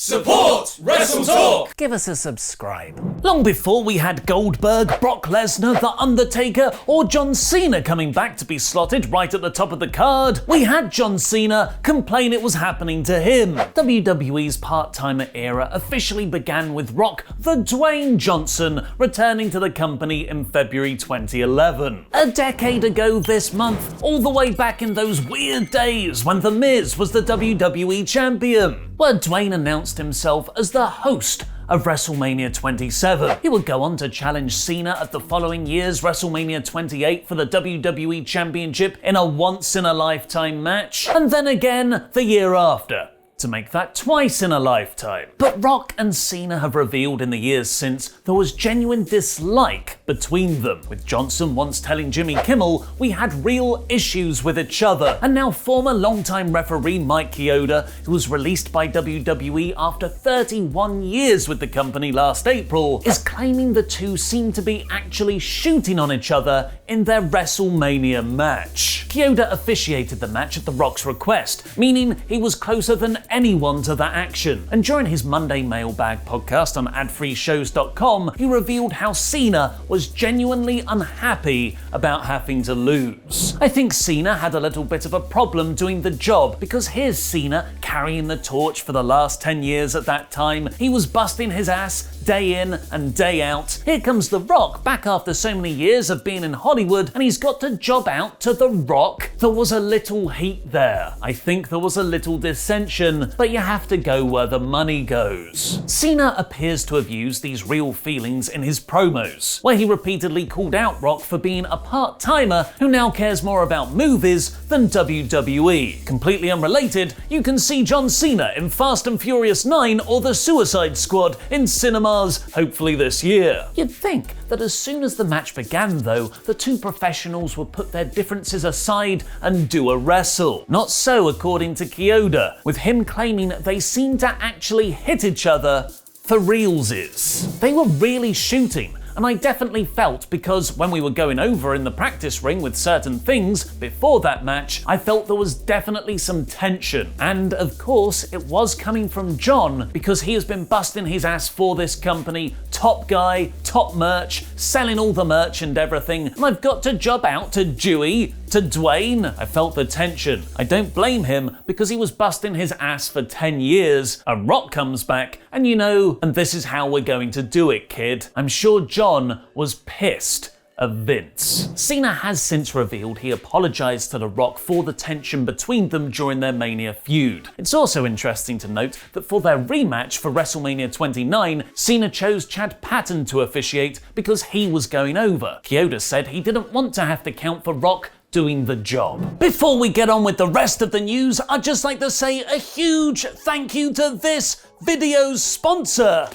Support WrestleTalk! Give us a subscribe. Long before we had Goldberg, Brock Lesnar, The Undertaker, or John Cena coming back to be slotted right at the top of the card, we had John Cena complain it was happening to him. WWE's part-timer era officially began with Rock the Dwayne Johnson returning to the company in February 2011. A decade ago this month, all the way back in those weird days when The Miz was the WWE champion, where Dwayne announced himself as the host of WrestleMania 27. He would go on to challenge Cena at the following year's WrestleMania 28 for the WWE Championship in a once-in-a-lifetime match, and then again the year after, to make that twice in a lifetime. But Rock and Cena have revealed in the years since there was genuine dislike between them, with Johnson once telling Jimmy Kimmel we had real issues with each other, and now former longtime referee Mike Chioda, who was released by WWE after 31 years with the company last April, is claiming the two seem to be actually shooting on each other in their WrestleMania match. Chioda officiated the match at The Rock's request, meaning he was closer than anyone to that action. And during his Monday Mailbag podcast on adfreeshows.com, he revealed how Cena was genuinely unhappy about having to lose. I think Cena had a little bit of a problem doing the job, because here's Cena carrying the torch for the last 10 years at that time. He was busting his ass day in and day out. Here comes The Rock back after so many years of being in Hollywood, and he's got to job out to The Rock. There was a little heat there. I think there was a little dissension, but you have to go where the money goes. Cena appears to have used these real feelings in his promos, where he repeatedly called out Rock for being a part-timer who now cares more about movies than WWE. Completely unrelated, you can see John Cena in Fast and Furious 9 or The Suicide Squad in cinemas hopefully this year. You'd think that as soon as the match began though, the two professionals would put their differences aside and do a wrestle. Not so according to Chioda, with him claiming they seemed to actually hit each other for realsies. They were really shooting, and I definitely felt, because when we were going over in the practice ring with certain things before that match, I felt there was definitely some tension. And of course, it was coming from John, because he has been busting his ass for this company, top guy, top merch, selling all the merch and everything, and I've got to job out to Dewey, to Dwayne. I felt the tension. I don't blame him, because he was busting his ass for 10 years. A Rock comes back, and and this is how we're going to do it, kid. I'm sure John was pissed of Vince. Cena has since revealed he apologized to The Rock for the tension between them during their Mania feud. It's also interesting to note that for their rematch for WrestleMania 29, Cena chose Chad Patton to officiate because he was going over. Chioda said he didn't want to have to count for Rock doing the job. Before we get on with the rest of the news, I'd just like to say a huge thank you to this video's sponsor,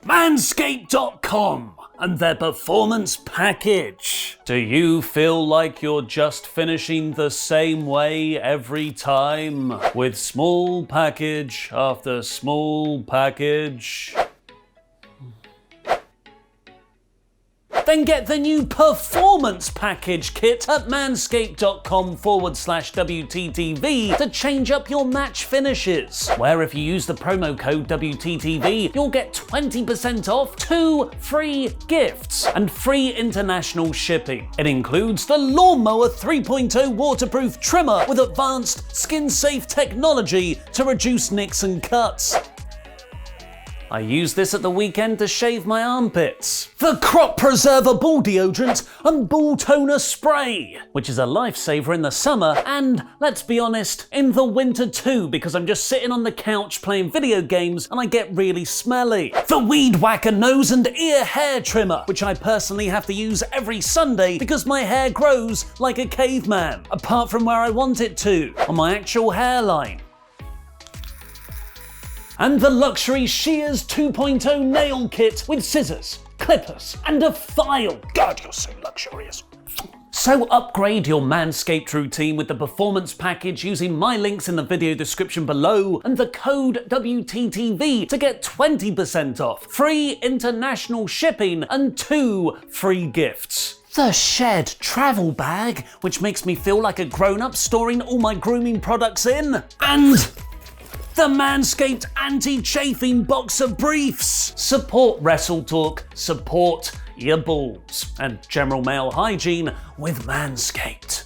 Manscaped.com and their performance package. Do you feel like you're just finishing the same way every time, with small package after small package? Then get the new Performance Package kit at manscaped.com/WTTV to change up your match finishes, where if you use the promo code WTTV, you'll get 20% off, 2 free gifts, and free international shipping. It includes the Lawnmower 3.0 waterproof trimmer with advanced skin-safe technology to reduce nicks and cuts. I used this at the weekend to shave my armpits. The Crop Preserver Ball Deodorant and Ball Toner Spray, which is a lifesaver in the summer and, let's be honest, in the winter too, because I'm just sitting on the couch playing video games and I get really smelly. The Weed Whacker Nose and Ear Hair Trimmer, which I personally have to use every Sunday because my hair grows like a caveman, apart from where I want it to, on my actual hairline. And the Luxury Shears 2.0 Nail Kit with scissors, clippers, and a file. God, you're so luxurious. So upgrade your Manscaped routine with the Performance Package using my links in the video description below and the code WTTV to get 20% off, free international shipping, and 2 free gifts. The Shed travel bag, which makes me feel like a grown-up storing all my grooming products in. And The Manscaped anti-chafing boxer briefs. Support WrestleTalk, support your balls, and general male hygiene with Manscaped.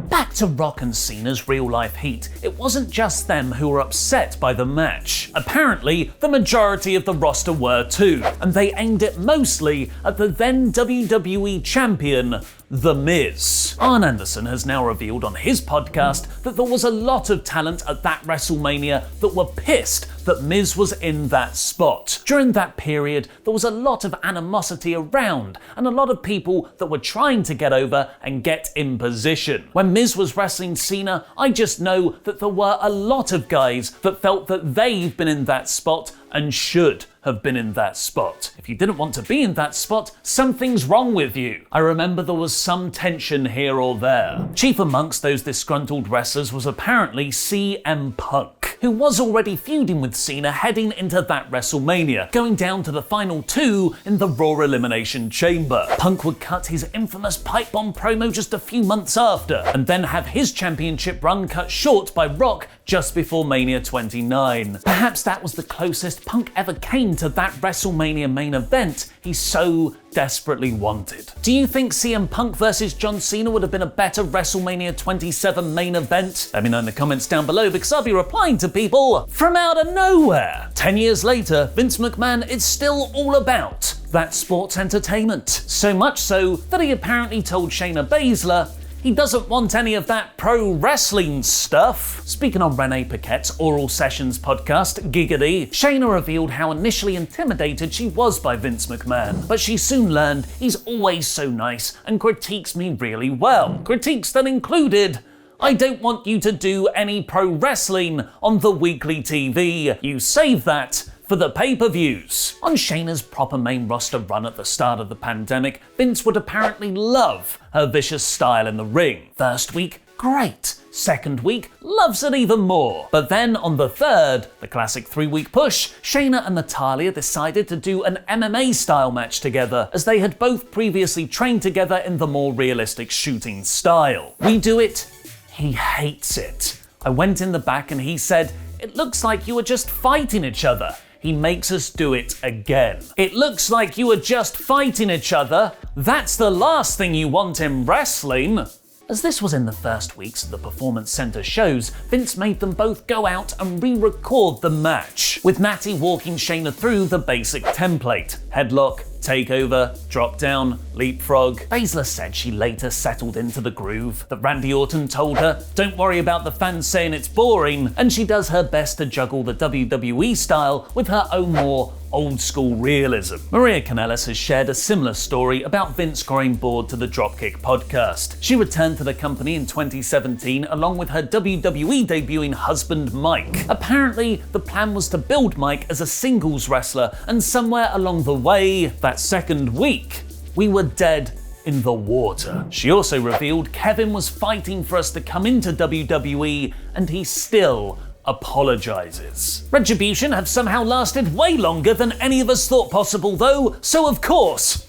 Back to Rock and Cena's real-life heat. It wasn't just them who were upset by the match. Apparently, the majority of the roster were too, and they aimed it mostly at the then WWE Champion, The Miz. Arn Anderson has now revealed on his podcast that there was a lot of talent at that WrestleMania that were pissed that Miz was in that spot. During that period, there was a lot of animosity around, and a lot of people that were trying to get over and get in position. When Miz was wrestling Cena, I just know that there were a lot of guys that felt that they've been in that spot and should have been in that spot. If you didn't want to be in that spot, something's wrong with you. I remember there was some tension here or there. Chief amongst those disgruntled wrestlers was apparently CM Punk, who was already feuding with Cena heading into that WrestleMania, going down to the final two in the Raw Elimination Chamber. Punk would cut his infamous pipe bomb promo just a few months after, and then have his championship run cut short by Rock just before Mania 29. Perhaps that was the closest Punk ever came to that WrestleMania main event he so desperately wanted. Do you think CM Punk versus John Cena would have been a better WrestleMania 27 main event? Let me know in the comments down below, because I'll be replying to people from out of nowhere. 10 years later, Vince McMahon is still all about that sports entertainment. So much so that he apparently told Shayna Baszler he doesn't want any of that pro wrestling stuff. Speaking on Renee Paquette's Oral Sessions podcast, Giggity, Shayna revealed how initially intimidated she was by Vince McMahon, but she soon learned he's always so nice and critiques me really well. Critiques that included, I don't want you to do any pro wrestling on the weekly TV. You save that for the pay-per-views. On Shayna's proper main roster run at the start of the pandemic, Vince would apparently love her vicious style in the ring. First week, great. Second week, loves it even more. But then on the third, the classic 3-week push, Shayna and Natalya decided to do an MMA style match together, as they had both previously trained together in the more realistic shooting style. We do it, he hates it. I went in the back and he said, "It looks like you were just fighting each other." He makes us do it again. It looks like you were just fighting each other. That's the last thing you want in wrestling. As this was in the first weeks of the Performance Center shows, Vince made them both go out and re-record the match, with Natty walking Shayna through the basic template. Headlock, takeover, drop down, leapfrog. Baszler said she later settled into the groove, that Randy Orton told her, "Don't worry about the fans saying it's boring," and she does her best to juggle the WWE style with her own more old-school realism. Maria Kanellis has shared a similar story about Vince growing bored to the Dropkick podcast. She returned to the company in 2017 along with her WWE debuting husband Mike. Apparently, the plan was to build Mike as a singles wrestler, and somewhere along the way, that second week, we were dead in the water. She also revealed Kevin was fighting for us to come into WWE, and he still apologizes. Retribution have somehow lasted way longer than any of us thought possible though, so of course,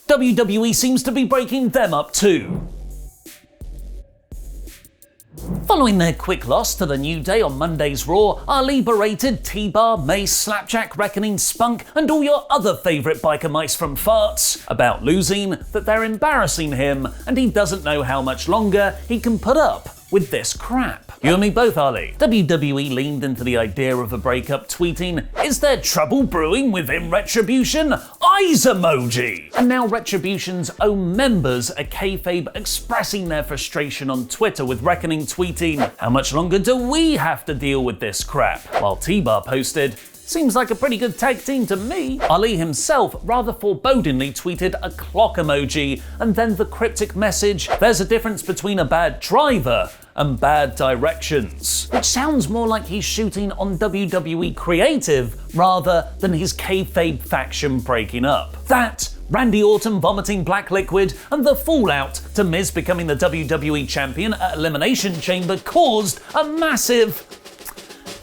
WWE seems to be breaking them up too. Following their quick loss to the New Day on Monday's Raw, Ali berated T-Bar, Mace, Slapjack, Reckoning, Spunk, and all your other favourite biker mice from farts about losing, that they're embarrassing him, and he doesn't know how much longer he can put up with this crap. You and me both, Ali. WWE leaned into the idea of a breakup, tweeting, "Is there trouble brewing within Retribution? Eyes emoji!" And now Retribution's own members are kayfabe expressing their frustration on Twitter, with Reckoning tweeting, "How much longer do we have to deal with this crap?" While T-Bar posted, "Seems like a pretty good tag team to me." Ali himself rather forebodingly tweeted a clock emoji and then the cryptic message, "There's a difference between a bad driver and bad directions," which sounds more like he's shooting on WWE creative rather than his kayfabe faction breaking up. That, Randy Orton vomiting black liquid, and the fallout to Miz becoming the WWE champion at Elimination Chamber caused a massive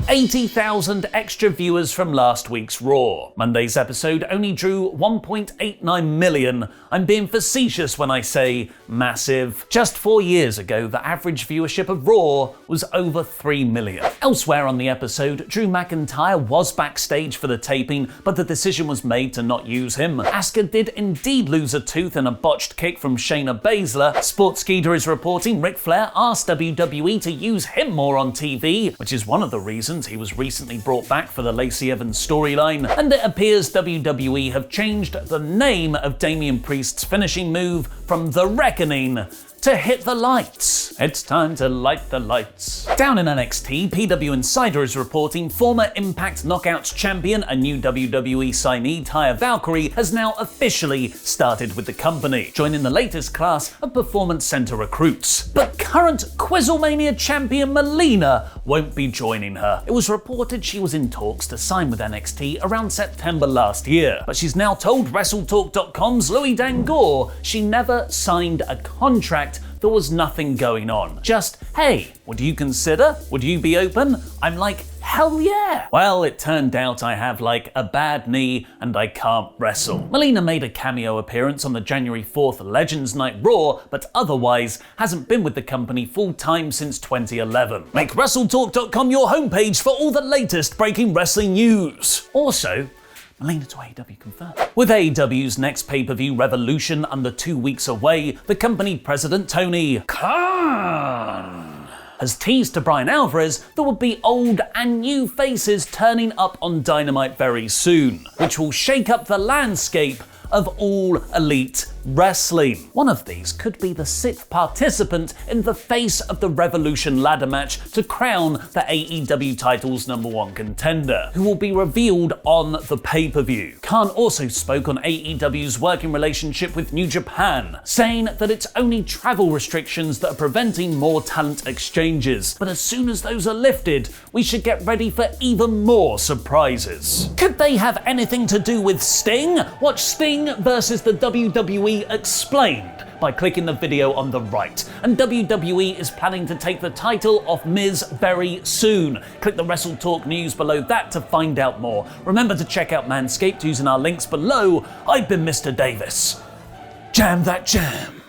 80,000 extra viewers from last week's Raw. Monday's episode only drew 1.89 million. I'm being facetious when I say massive. Just 4 years ago, the average viewership of Raw was over 3 million. Elsewhere on the episode, Drew McIntyre was backstage for the taping, but the decision was made to not use him. Asuka did indeed lose a tooth in a botched kick from Shayna Baszler. Sportskeeda is reporting Ric Flair asked WWE to use him more on TV, which is one of the reasons he was recently brought back for the Lacey Evans storyline. And it appears WWE have changed the name of Damian Priest's finishing move from The Reckoning to Hit the Lights. It's time to light the lights. Down in NXT, PW Insider is reporting former Impact Knockouts champion and new WWE signee Taya Valkyrie has now officially started with the company, joining the latest class of Performance Center recruits. But current Quizzlemania champion Melina won't be joining her. It was reported she was in talks to sign with NXT around September last year, but she's now told WrestleTalk.com's Louis Dangoor she never signed a contract. There was nothing going on. Just, hey, would you consider? Would you be open? I'm like, hell yeah. Well, it turned out I have like a bad knee and I can't wrestle. Melina made a cameo appearance on the January 4th Legends Night Raw, but otherwise hasn't been with the company full time since 2011. Make WrestleTalk.com your homepage for all the latest breaking wrestling news. Also, Melina to AEW confirmed. With AEW's next pay-per-view Revolution under 2 weeks away, the company president Tony Khan has teased to Brian Alvarez there will be old and new faces turning up on Dynamite very soon, which will shake up the landscape of all elite wrestling. One of these could be the 6th participant in the Face of the Revolution ladder match to crown the AEW title's #1 contender, who will be revealed on the pay-per-view. Khan also spoke on AEW's working relationship with New Japan, saying that it's only travel restrictions that are preventing more talent exchanges, but as soon as those are lifted, we should get ready for even more surprises. Could they have anything to do with Sting? Watch Sting versus the WWE Explained by clicking the video on the right. And WWE is planning to take the title off Miz very soon. Click the WrestleTalk news below that to find out more. Remember to check out Manscaped using our links below. I've been Mr. Davis. Jam that jam.